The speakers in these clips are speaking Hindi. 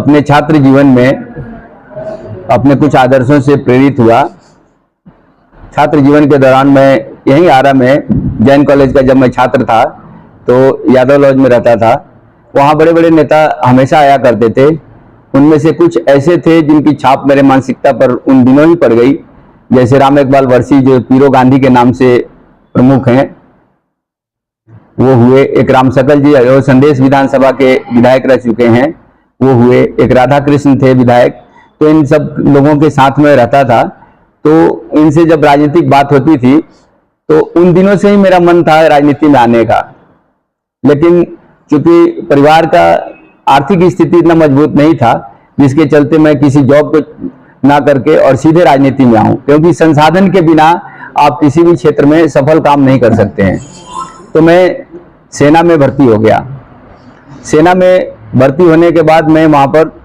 अपने छात्र जीवन में अपने कुछ आदर्शों से प्रेरित हुआ। छात्र जीवन के दौरान मैं यहीं आरा में जैन कॉलेज का जब मैं छात्र था तो यादव लॉज में रहता था। वहाँ बड़े बड़े नेता हमेशा आया करते थे। उनमें से कुछ ऐसे थे जिनकी छाप मेरे मानसिकता पर उन दिनों ही पड़ गई, जैसे राम इकबाल वर्षी जो पीरो गांधी के नाम से प्रमुख हैं, वो हुए। एक राम सकल जी जो संदेश विधानसभा के विधायक रह चुके हैं, वो हुए। एक राधा कृष्ण थे विधायक। तो इन सब लोगों के साथ में रहता था। तो इनसे जब राजनीतिक बात होती थी तो उन दिनों से ही मेरा मन था राजनीति में आने का, लेकिन चूंकि परिवार का आर्थिक स्थिति इतना मजबूत नहीं था, जिसके चलते मैं किसी जॉब को ना करके और सीधे राजनीति में आऊं, क्योंकि संसाधन के बिना आप किसी भी क्षेत्र में सफल काम नहीं कर सकते हैं। तो मैं सेना में भर्ती हो गया। सेना में भर्ती होने के बाद मैं वहां पर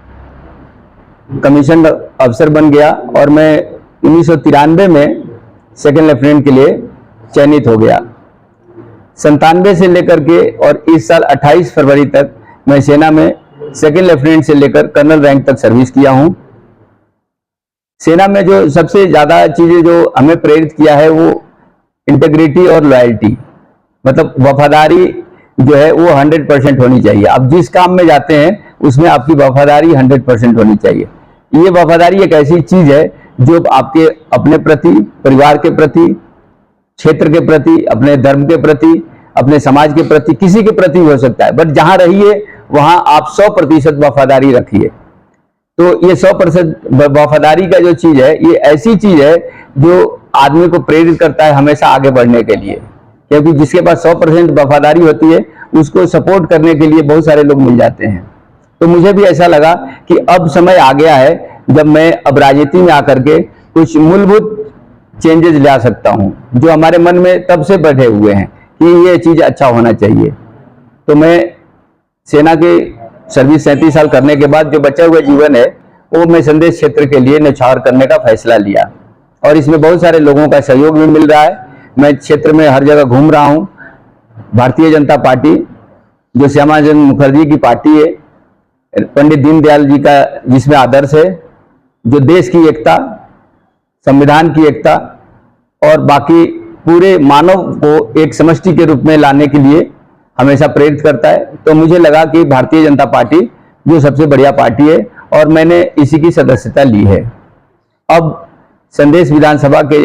कमीशन अफसर बन गया और मैं 1993 में सेकंड लेफ्टिनेंट के लिए चयनित हो गया। 97 से लेकर के और इस साल 28 फरवरी तक मैं सेना में सेकंड लेफ्टिनेंट से लेकर कर्नल रैंक तक सर्विस किया हूं। सेना में जो सबसे ज्यादा चीजें जो हमें प्रेरित किया है वो इंटीग्रिटी और लॉयल्टी, मतलब वफादारी जो है वो 100% होनी चाहिए। आप जिस काम में जाते हैं उसमें आपकी वफादारी 100% होनी चाहिए। ये वफादारी एक ऐसी चीज है जो आपके अपने प्रति, परिवार के प्रति, क्षेत्र के प्रति, अपने धर्म के प्रति, अपने समाज के प्रति, किसी के प्रति हो सकता है, बट जहां रहिए वहां आप 100% वफादारी रखिए। तो ये 100% वफादारी का जो चीज है, ये ऐसी चीज है जो आदमी को प्रेरित करता है हमेशा आगे बढ़ने के लिए, क्योंकि जिसके पास 100% वफादारी होती है उसको सपोर्ट करने के लिए बहुत सारे लोग मिल जाते हैं। तो मुझे भी ऐसा लगा कि अब समय आ गया है जब मैं अब राजनीति में आकर के कुछ मूलभूत चेंजेस ला सकता हूं, जो हमारे मन में तब से बैठे हुए हैं कि ये चीज अच्छा होना चाहिए। तो मैं सेना के सर्विस 37 साल करने के बाद जो बचा हुआ जीवन है वो मैं संदेश क्षेत्र के लिए न्यौछावर करने का फैसला लिया, और इसमें बहुत सारे लोगों का सहयोग भी मिल रहा है। मैं क्षेत्र में हर जगह घूम रहा हूं। भारतीय जनता पार्टी जो श्यामाचंद्र मुखर्जी की पार्टी है, पंडित दीनदयाल जी का जिसमें आदर्श है, जो देश की एकता, संविधान की एकता और बाकी पूरे मानव को एक समष्टि के रूप में लाने के लिए हमेशा प्रेरित करता है। तो मुझे लगा कि भारतीय जनता पार्टी जो सबसे बढ़िया पार्टी है और मैंने इसी की सदस्यता ली है। अब संदेश विधानसभा के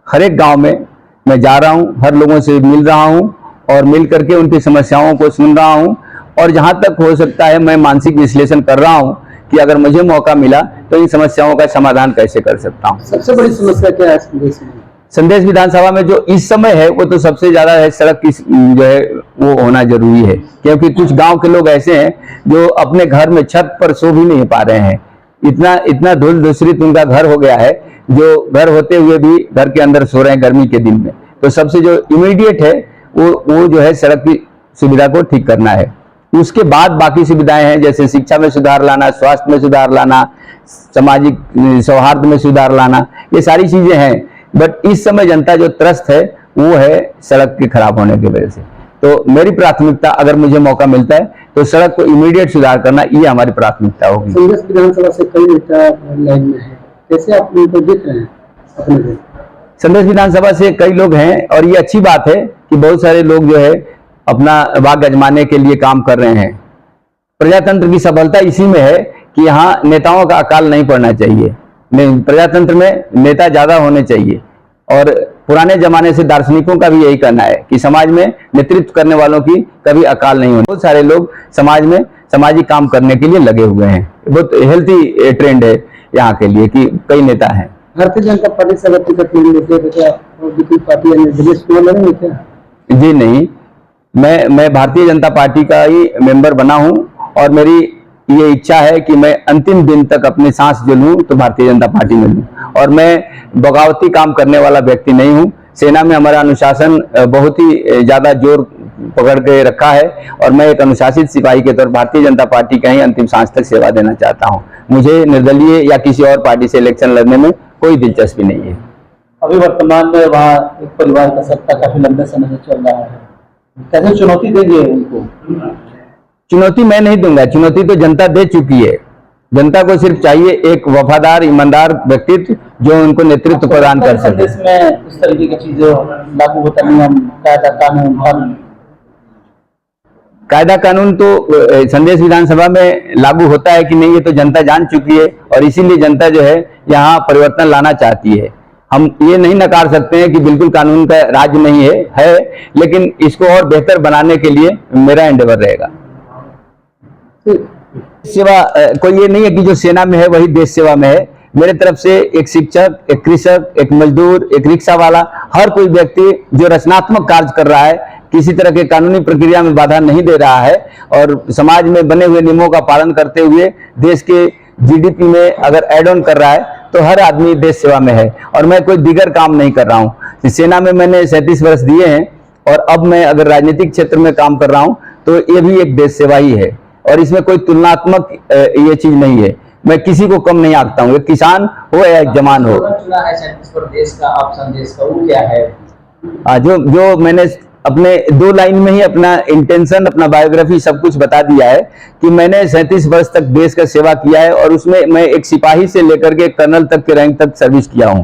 हर एक गांव में मैं जा रहा हूं, हर लोगों से मिल रहा हूं और मिल करके उनकी समस्याओं को सुन रहा हूं, और जहां तक हो सकता है मैं मानसिक विश्लेषण कर रहा हूं कि अगर मुझे मौका मिला तो इन समस्याओं का समाधान कैसे कर सकता हूं। सबसे बड़ी समस्या क्या है संदेश में? संदेश विधानसभा में जो इस समय है वो तो सबसे ज्यादा है सड़क की जो है वो होना जरूरी है, क्योंकि कुछ गांव के लोग ऐसे हैं जो अपने घर में छत पर सो भी नहीं पा रहे हैं। इतना धूल दूषित उनका घर हो गया है, जो घर होते हुए भी घर के अंदर सो रहे हैं गर्मी के दिन में। तो सबसे जो इमीडिएट है वो जो है सड़क की सुविधा को ठीक करना है। उसके बाद बाकी सुविधाएं हैं, जैसे शिक्षा में सुधार लाना, स्वास्थ्य में सुधार लाना, सामाजिक सौहार्द में सुधार लाना, ये सारी चीजें हैं। बट इस समय जनता जो त्रस्त है वो है सड़क के खराब होने की वजह से। तो मेरी प्राथमिकता, अगर मुझे मौका मिलता है तो सड़क को इमीडिएट सुधार करना, ये हमारी प्राथमिकता होगी। संदेश विधानसभा से कई नेता लाइन में है, कैसे आप उनको देख रहे हैं अपने? संदेश विधानसभा से कई लोग हैं और ये अच्छी बात है कि बहुत सारे लोग जो है अपना वाग अजमाने के लिए काम कर रहे हैं। प्रजातंत्र की सफलता इसी में है कि यहाँ नेताओं का अकाल नहीं पड़ना चाहिए। प्रजातंत्र में नेता ज्यादा होने चाहिए, और पुराने जमाने से दार्शनिकों का भी यही कहना है कि समाज में नेतृत्व करने वालों की कभी अकाल नहीं होनी। बहुत सारे लोग समाज में सामाजिक काम करने के लिए लगे हुए हैं। बहुत हेल्थी ट्रेंड है यहाँ के लिए कि कई नेता हैं। भारतीय जनता पार्टी से अगर टिकट नहीं मिलती तो क्या दूसरी पार्टी लड़ेंगे क्या? जी नहीं, मैं भारतीय जनता पार्टी का ही मेंबर बना हूं, और मेरी ये इच्छा है कि मैं अंतिम दिन तक अपनी सांस जो लूं तो भारतीय जनता पार्टी में लूं, और मैं बगावती काम करने वाला व्यक्ति नहीं हूं। सेना में हमारा अनुशासन बहुत ही ज्यादा जोर पकड़ के रखा है, और मैं एक अनुशासित सिपाही के तौर भारतीय जनता पार्टी का ही अंतिम सांस तक सेवा देना चाहता हूं। मुझे निर्दलीय या किसी और पार्टी से इलेक्शन लड़ने में कोई दिलचस्पी नहीं है। अभी वर्तमान में वहाँ एक परिवार का सत्ता काफी लंबे समय से चल रहा है, कैसे चुनौती देंगे उनको? चुनौती मैं नहीं दूंगा, चुनौती तो जनता दे चुकी है। जनता को सिर्फ चाहिए एक वफादार ईमानदार व्यक्तित्व जो उनको नेतृत्व प्रदान कर सके। संदेश में इस तरीके की चीजें लागू होता नियम कायदा कानून कायदा कानून तो संदेश विधानसभा में लागू होता है कि नहीं, ये तो जनता जान चुकी है और इसीलिए जनता जो है यहाँ परिवर्तन लाना चाहती है। हम ये नहीं नकार सकते हैं कि बिल्कुल कानून का राज नहीं है, लेकिन इसको और बेहतर बनाने के लिए मेरा एंडेवर रहेगा। सेवा कोई ये नहीं है कि जो सेना में है वही देश सेवा में है। मेरे तरफ से एक शिक्षक, एक कृषक, एक मजदूर, एक रिक्शा वाला, हर कोई व्यक्ति जो रचनात्मक कार्य कर रहा है, किसी तरह के कानूनी प्रक्रिया में बाधा नहीं दे रहा है और समाज में बने हुए नियमों का पालन करते हुए देश के जीडीपी में अगर एड ऑन कर रहा है तो हर आदमी देश सेवा में है। और मैं कोई दिगर काम नहीं कर रहा हूँ। सेना में मैंने 37 वर्ष दिए हैं और अब मैं अगर राजनीतिक क्षेत्र में काम कर रहा हूँ तो ये भी एक देश सेवा ही है और इसमें कोई तुलनात्मक ये चीज नहीं है। मैं किसी को कम नहीं आंकता हूँ, एक किसान हो या एक जवान हो। चुना है छत्तीसगढ़ देश का आप संदेश का वो क्या है? जो मैंने अपने 2 लाइन में ही अपना इंटेंशन, अपना बायोग्राफी सब कुछ बता दिया है कि मैंने 37 वर्ष तक देश का सेवा किया है और उसमें मैं एक सिपाही से लेकर के कर्नल तक के रैंक तक सर्विस किया हूं।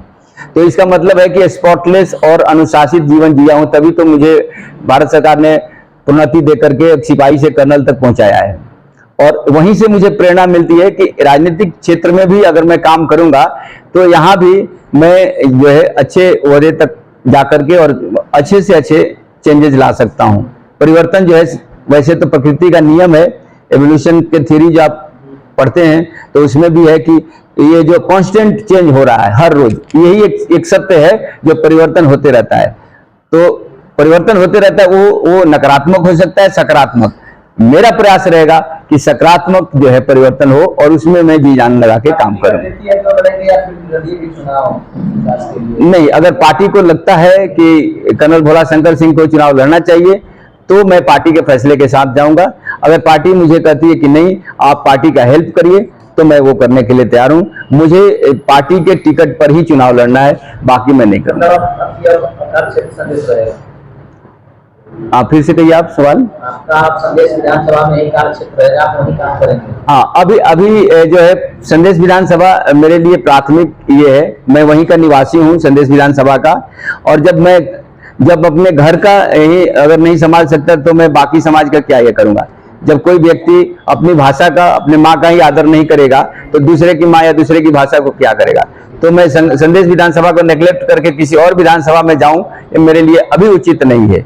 तो इसका मतलब है कि स्पॉटलेस और अनुशासित जीवन जिया हूं, तभी तो मुझे भारत सरकार ने प्रोन्नति दे करके एक सिपाही से कर्नल तक पहुंचाया है। और वहीं से मुझे प्रेरणा मिलती है कि राजनीतिक क्षेत्र में भी अगर मैं काम करूंगा तो यहाँ भी मैं जो है अच्छे ओहदे तक जाकर के और अच्छे से अच्छे चेंजेस ला सकता हूं। परिवर्तन जो है वैसे तो प्रकृति का नियम है, एवोल्यूशन के थ्योरी जो आप पढ़ते हैं तो उसमें भी है कि ये जो कांस्टेंट चेंज हो रहा है हर रोज, यही एक सत्य है जो परिवर्तन होते रहता है। तो परिवर्तन होते रहता है, वो नकारात्मक हो सकता है, सकारात्मक। मेरा प्रयास रहेगा कि सकारात्मक जो है परिवर्तन हो और उसमें मैं जी जान लगा के काम करूं। नहीं, अगर पार्टी को लगता है कि कर्नल भोला शंकर सिंह को चुनाव लड़ना चाहिए तो मैं पार्टी के फैसले के साथ जाऊंगा। अगर पार्टी मुझे कहती है कि नहीं आप पार्टी का हेल्प करिए तो मैं वो करने के लिए तैयार हूं। मुझे पार्टी के टिकट पर ही चुनाव लड़ना है, बाकी मैं नहीं करूंगा। आप फिर से कहिए आप सवाल। आप संदेश विधानसभा में एक कार्य क्षेत्र रहेगा, आप वहीं काम करेंगे? हाँ, अभी जो है संदेश विधानसभा मेरे लिए प्राथमिक ये है, मैं वहीं का निवासी हूँ संदेश विधानसभा का। और जब अपने घर का ही अगर नहीं संभाल सकता तो मैं बाकी समाज का क्या ये करूंगा। जब कोई व्यक्ति अपनी भाषा का, अपने माँ का ही आदर नहीं करेगा तो दूसरे की माँ या दूसरे की भाषा को क्या करेगा। तो मैं संदेश विधानसभा को नेग्लेक्ट करके किसी और विधानसभा में जाऊं, ये मेरे लिए अभी उचित नहीं है।